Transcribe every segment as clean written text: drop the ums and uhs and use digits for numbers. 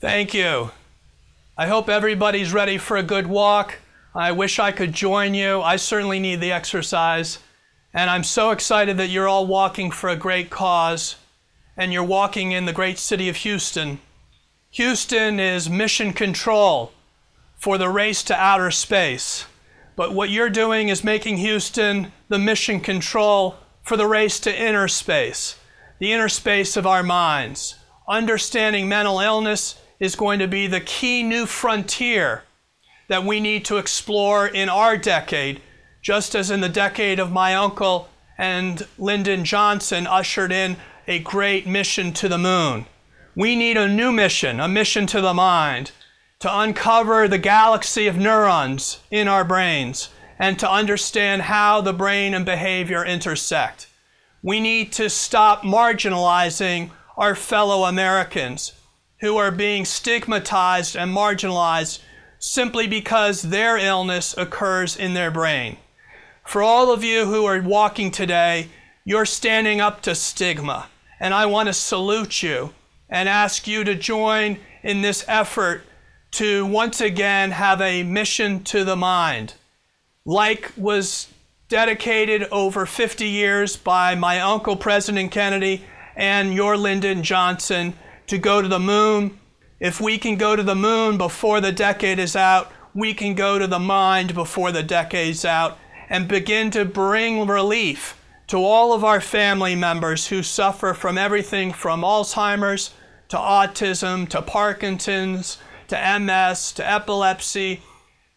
Thank you. I hope everybody's ready for a good walk. I wish I could join you. I certainly need the exercise. And I'm so excited that you're all walking for a great cause. And you're walking in the great city of Houston. Houston is mission control for the race to outer space. But what you're doing is making Houston the mission control for the race to inner space, the inner space of our minds. Understanding mental illness is going to be the key new frontier that we need to explore in our decade, just as in the decade of my uncle and Lyndon Johnson ushered in a great mission to the moon. We need a new mission, a mission to the mind, to uncover the galaxy of neurons in our brains and to understand how the brain and behavior intersect. We need to stop marginalizing our fellow Americans who are being stigmatized and marginalized simply because their illness occurs in their brain. For all of you who are walking today, you're standing up to stigma, and I want to salute you and ask you to join in this effort to once again have a mission to the mind, like was dedicated over 50 years by my uncle, President Kennedy, and your Lyndon Johnson, to go to the moon. If we can go to the moon before the decade is out, we can go to the mind before the decade's out and begin to bring relief to all of our family members who suffer from everything from Alzheimer's to autism to Parkinson's to MS to epilepsy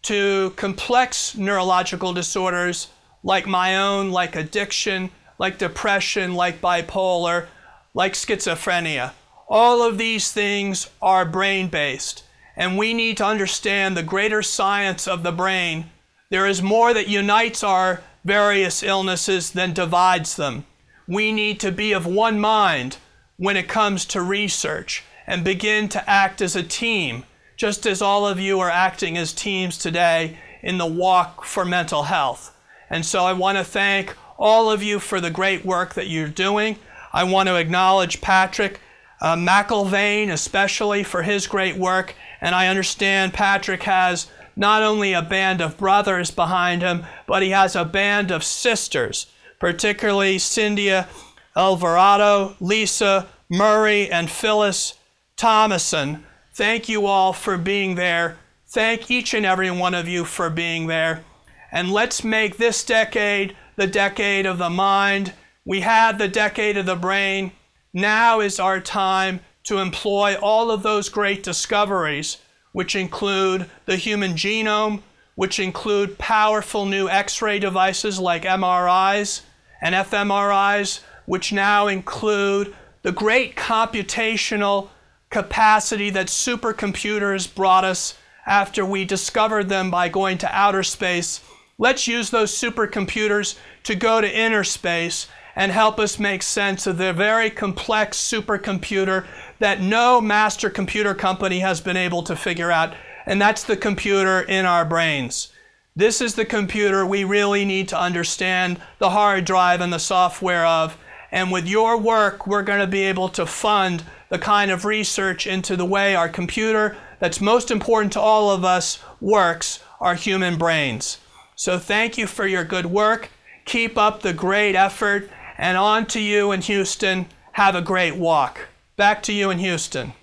to complex neurological disorders like my own, like addiction, like depression, like bipolar, like schizophrenia. All of these things are brain-based, and we need to understand the greater science of the brain. There is more that unites our various illnesses than divides them. We need to be of one mind when it comes to research and begin to act as a team, just as all of you are acting as teams today in the walk for mental health. And so I want to thank all of you for the great work that you're doing. I want to acknowledge Patrick McIlvaine, especially for his great work. And I understand Patrick has not only a band of brothers behind him, but he has a band of sisters, particularly Cynthia Alvarado, Lisa Murray, and Phyllis Thomason. Thank you all for being there. Thank each and every one of you for being there. And let's make this decade the decade of the mind. We had the decade of the brain. Now is our time to employ all of those great discoveries, which include the human genome, which include powerful new X-ray devices like MRIs and fMRIs, which now include the great computational capacity that supercomputers brought us after we discovered them by going to outer space. Let's use those supercomputers to go to inner space and help us make sense of the very complex supercomputer that no master computer company has been able to figure out, and that's the computer in our brains. This is the computer we really need to understand the hard drive and the software of, and with your work, we're going to be able to fund the kind of research into the way our computer that's most important to all of us works, our human brains. So thank you for your good work. Keep up the great effort. And on to you in Houston. Have a great walk. Back to you in Houston.